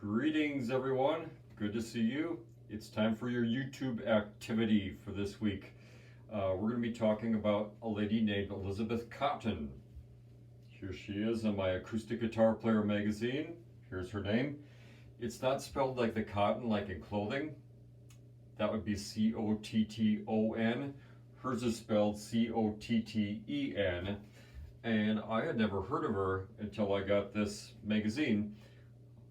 Greetings everyone, good to see you. It's time for your YouTube activity for this week. We're going to be talking about a lady named Elizabeth Cotten. Here she is in my Acoustic Guitar Player magazine. Here's her name. It's not spelled like the cotton, like in clothing. That would be C-O-T-T-O-N. Hers is spelled C-O-T-T-E-N. And I had never heard of her until I got this magazine,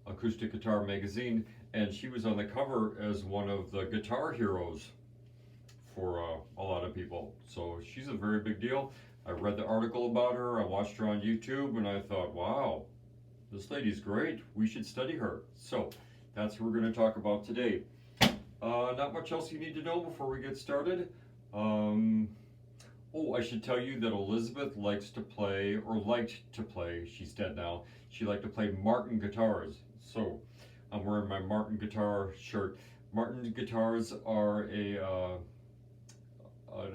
Acoustic Guitar magazine, and she was on the cover as one of the guitar heroes for a lot of people. So she's a very big deal. I read the article about her, I watched her on YouTube, and I thought, wow, this lady's great. We should study her. So that's what we're going to talk about today. Not much else you need to know before we get started. Oh, I should tell you that Elizabeth likes to play, or liked to play, she's dead now, she liked to play Martin guitars. So I'm wearing my Martin guitar shirt. Martin guitars are an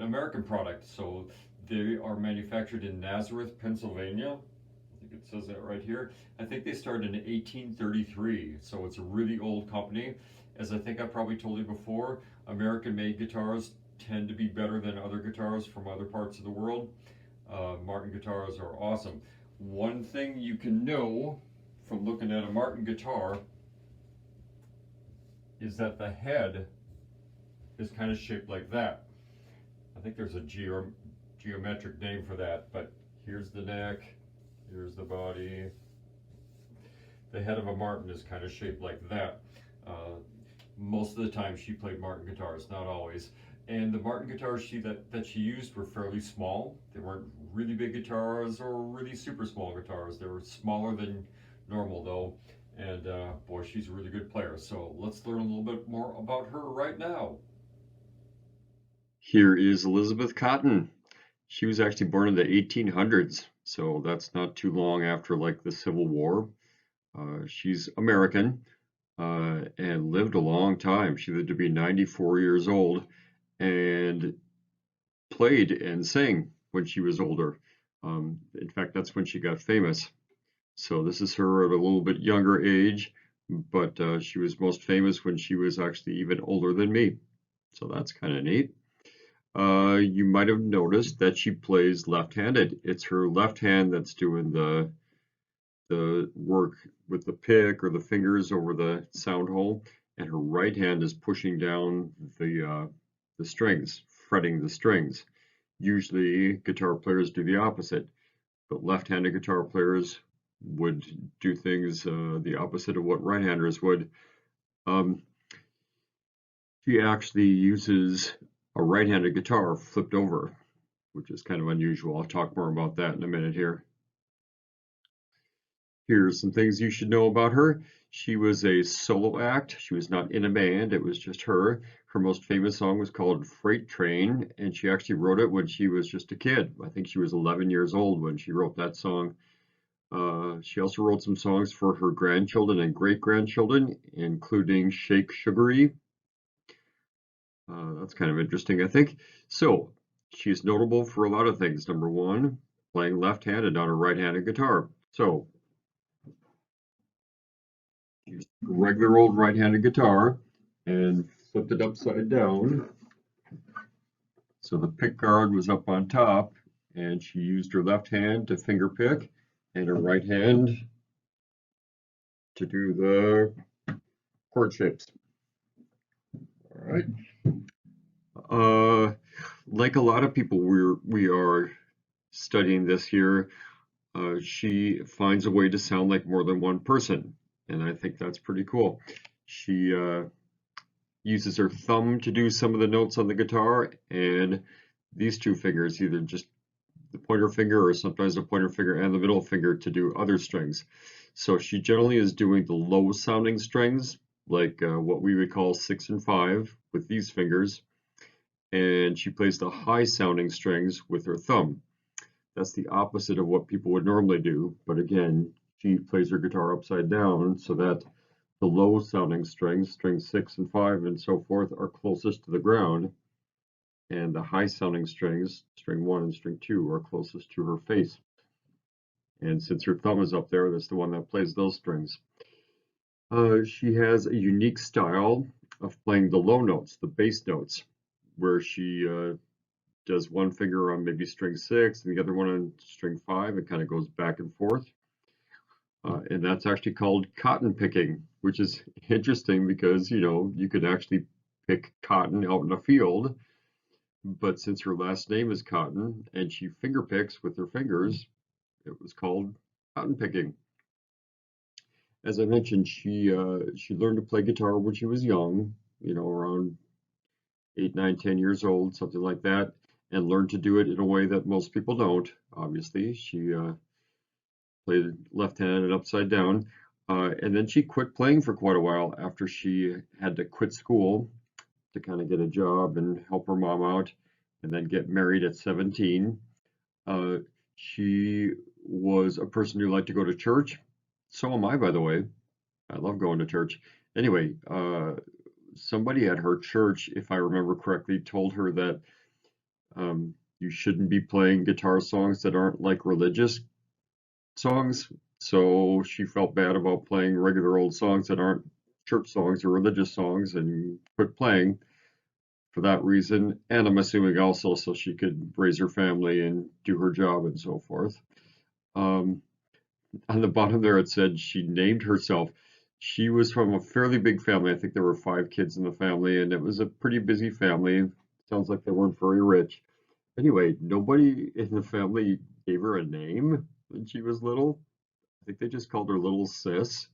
American product. So they are manufactured in Nazareth, Pennsylvania. I think it says that right here. I think they started in 1833, so it's a really old company. As I think I probably told you before, American-made guitars tend to be better than other guitars from other parts of the world. Martin guitars are awesome. One thing you can know from looking at a Martin guitar is that the head is kind of shaped like that. I think there's a geometric name for that, but here's the neck, here's the body. The head of a Martin is kind of shaped like that. Most of the time she played Martin guitars, not always. And the Martin guitars that she used were fairly small. They weren't really big guitars or really super small guitars. They were smaller than normal though. And boy, she's a really good player. So let's learn a little bit more about her right now. Here is Elizabeth Cotten. She was actually born in the 1800s, so that's not too long after like the Civil War. She's American and lived a long time. She lived to be 94 years old and played and sang when she was older. In fact, that's when she got famous. So this is her at a little bit younger age, but she was most famous when she was actually even older than me. So that's kind of neat. You might have noticed that she plays left-handed. It's her left hand that's doing the work with the pick or the fingers over the sound hole, and her right hand is pushing down the strings, fretting the strings. Usually guitar players do the opposite, but left-handed guitar players would do things the opposite of what right-handers would. She actually uses a right-handed guitar flipped over, which is kind of unusual. I'll talk more about that in a minute here. Here's some things you should know about her. She was a solo act. She was not in a band. It was just her. Her most famous song was called Freight Train, and she actually wrote it when she was just a kid. I think she was 11 years old when she wrote that song. She also wrote some songs for her grandchildren and great-grandchildren, including Shake Sugary. That's kind of interesting, I think. So, she's notable for a lot of things. Number one, playing left-handed on a right-handed guitar. So, used a regular old right-handed guitar and flipped it upside down. So the pick guard was up on top, and she used her left hand to finger pick and her right hand to do the chord shapes. All right. Like a lot of people we are studying this here, she finds a way to sound like more than one person, and I think that's pretty cool. She uses her thumb to do some of the notes on the guitar, and these two fingers, either just the pointer finger or sometimes the pointer finger and the middle finger, to do other strings. So she generally is doing the low sounding strings, like what we would call 6 and 5 with these fingers, and she plays the high sounding strings with her thumb. That's the opposite of what people would normally do, but again, she plays her guitar upside down so that the low sounding strings, strings 6 and 5 and so forth, are closest to the ground, and the high sounding strings, string 1 and string 2, are closest to her face. And since her thumb is up there, that's the one that plays those strings. She has a unique style of playing the low notes, the bass notes, where she does one finger on maybe string 6 and the other one on string 5. It kind of goes back and forth. And that's actually called cotton picking, which is interesting because, you could actually pick cotton out in a field, but since her last name is Cotten and she finger picks with her fingers, it was called cotton picking. As I mentioned, she learned to play guitar when she was young, around 8, 9, 10 years old, something like that, and learned to do it in a way that most people don't. Obviously, she played left-handed upside down, and then she quit playing for quite a while after she had to quit school to kind of get a job and help her mom out, and then get married at 17. Uh, she was a person who liked to go to church. So am I, by the way. I love going to church. Anyway, somebody at her church, if I remember correctly, told her that you shouldn't be playing guitar songs that aren't like religious songs. So she felt bad about playing regular old songs that aren't church songs or religious songs and quit playing for that reason. And I'm assuming also so she could raise her family and do her job and so forth. Um, on the bottom there, it said she named herself. She was from a fairly big family. I think there were 5 kids in the family, and it was a pretty busy family. Sounds like they weren't very rich. Anyway, nobody in the family gave her a name when she was little. I think they just called her Little Sis.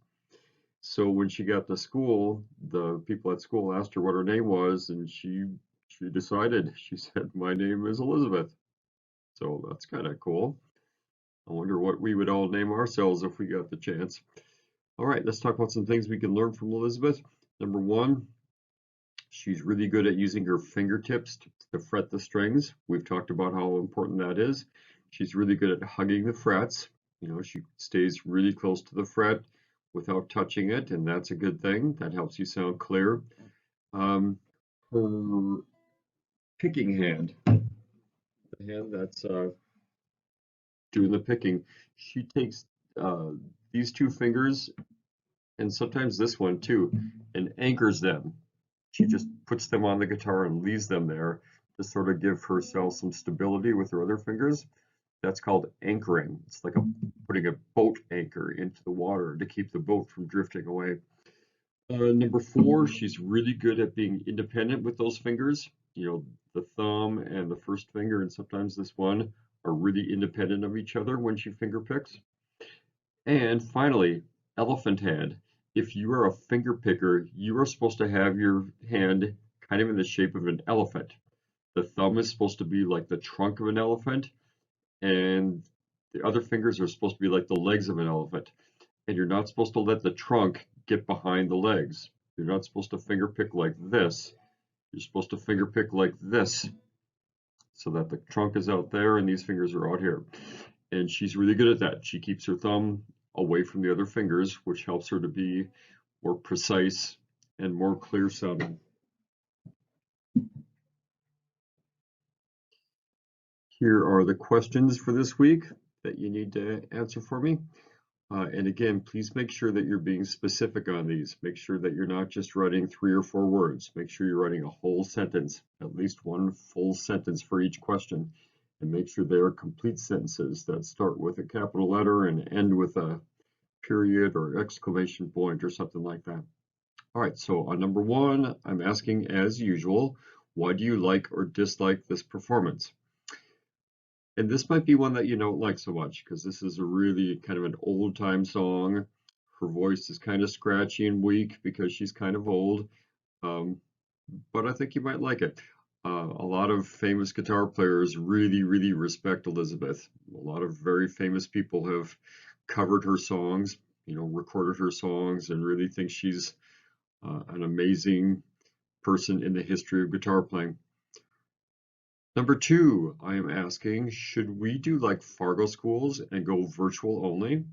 So when she got to school, the people at school asked her what her name was, and she decided. She said, "My name is Elizabeth." So that's kind of cool. I wonder what we would all name ourselves if we got the chance. All right, let's talk about some things we can learn from Elizabeth. Number one, she's really good at using her fingertips to fret the strings. We've talked about how important that is. She's really good at hugging the frets. She stays really close to the fret without touching it, and that's a good thing. That helps you sound clear. Um, Her picking hand, the hand that's doing the picking, she takes uh, these 2 fingers and sometimes this one too, and anchors them. She just puts them on the guitar and leaves them there to sort of give herself some stability with her other fingers. That's called anchoring. It's like putting a boat anchor into the water to keep the boat from drifting away. Number 4, she's really good at being independent with those fingers. The thumb and the first finger, and sometimes this one, are really independent of each other when she finger picks. And finally, elephant hand. If you are a finger picker, you are supposed to have your hand kind of in the shape of an elephant. The thumb is supposed to be like the trunk of an elephant, and the other fingers are supposed to be like the legs of an elephant. And you're not supposed to let the trunk get behind the legs. You're not supposed to finger pick like this. You're supposed to finger pick like this so that the trunk is out there and these fingers are out here. And she's really good at that. She keeps her thumb away from the other fingers, which helps her to be more precise and more clear sounding. Here are the questions for this week that you need to answer for me. And again, please make sure that you're being specific on these. Make sure that you're not just writing 3 or 4 words. Make sure you're writing a whole sentence, at least one full sentence for each question. And make sure they are complete sentences that start with a capital letter and end with a period or exclamation point or something like that. All right, so on number 1, I'm asking as usual, why do you like or dislike this performance? And this might be one that you don't like so much because this is a really kind of an old time song. Her voice is kind of scratchy and weak because she's kind of old, um, but I think you might like it. A lot of famous guitar players really, really respect Elizabeth. A lot of very famous people have covered her songs, recorded her songs, and really think she's an amazing person in the history of guitar playing. Number 2, I am asking, should we do like Fargo schools and go virtual only?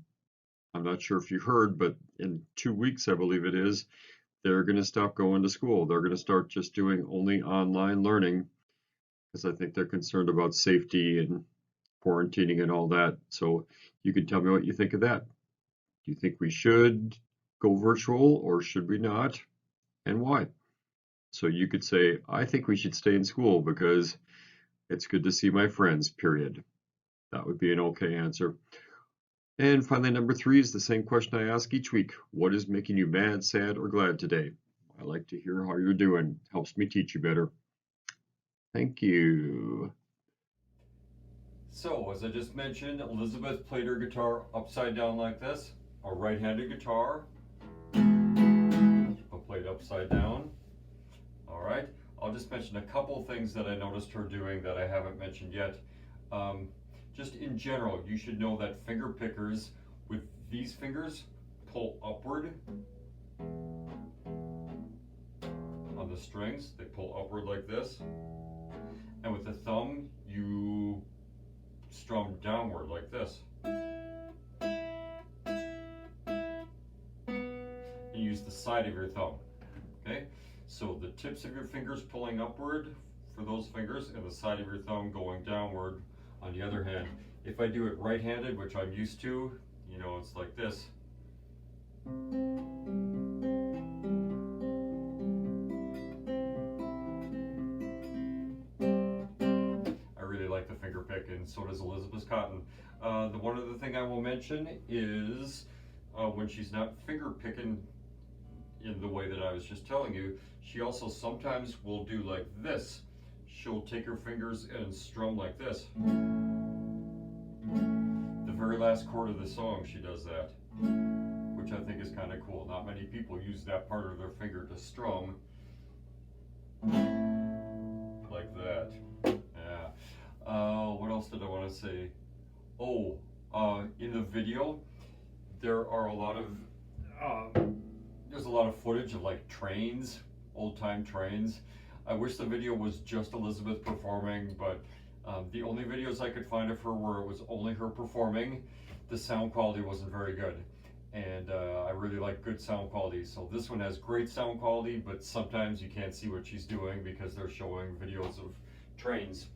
I'm not sure if you heard, but in 2 weeks, I believe it is, they're going to stop going to school. They're going to start just doing only online learning because I think they're concerned about safety and quarantining and all that. So you can tell me what you think of that. Do you think we should? go virtual or should we not, and why? So you could say, I think we should stay in school because it's good to see my friends, period. That would be an okay answer. And finally, number 3 is the same question I ask each week. What is making you mad, sad, or glad today? I like to hear how you're doing. Helps me teach you better. Thank you. So, as I just mentioned, Elizabeth played her guitar upside down like this, a right-handed guitar, but played upside down. All right, I'll just mention a couple things that I noticed her doing that I haven't mentioned yet. Just in general, you should know that finger pickers with these fingers pull upward on the strings. They pull upward like this. And with the thumb, you strum downward like this. And use the side of your thumb, okay? So the tips of your fingers pulling upward for those fingers and the side of your thumb going downward on the other hand. If I do it right-handed, which I'm used to, you know, it's like this. I really like the finger pick, and so does Elizabeth Cotten. The one other thing I will mention is when she's not finger picking in the way that I was just telling you, she also sometimes will do like this. She'll take her fingers and strum like this. The very last chord of the song, she does that, which I think is kind of cool. Not many people use that part of their finger to strum like that. Yeah. What else did I want to say? Oh, in the video, there are a lot of there's a lot of footage of like trains, old-time trains. I wish the video was just Elizabeth performing, but the only videos I could find of her where it was only her performing, the sound quality wasn't very good. And I really like good sound quality. So this one has great sound quality, but sometimes you can't see what she's doing because they're showing videos of trains.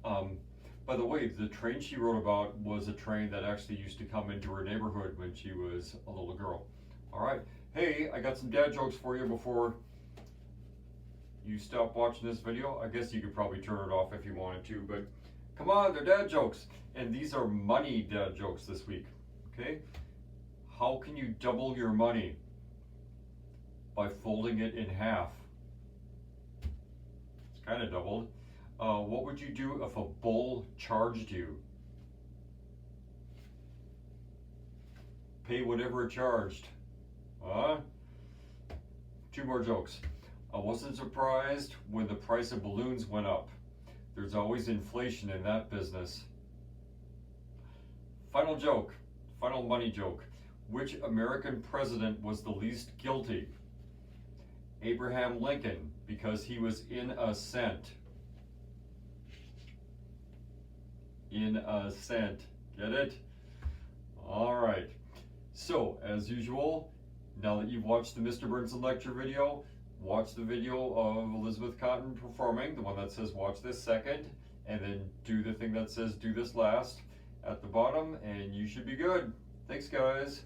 By the way, the train she wrote about was a train that actually used to come into her neighborhood when she was a little girl. All right. Hey, I got some dad jokes for you before you stop watching this video. I guess you could probably turn it off if you wanted to, but come on, they're dad jokes. And these are money dad jokes this week, okay? How can you double your money? By folding it in half. It's kind of doubled. What would you do if a bull charged you? Pay whatever it charged. Two more jokes. I wasn't surprised when the price of balloons went up. There's always inflation in that business. Final joke, final money joke. Which American president was the least guilty? Abraham Lincoln, because he was in a cent. In a cent. Get it? All right. So, as usual, now that you've watched the Mr. Burnson lecture video, watch the video of Elizabeth Cotten performing, the one that says watch this second, and then do the thing that says do this last at the bottom, and you should be good. Thanks, guys.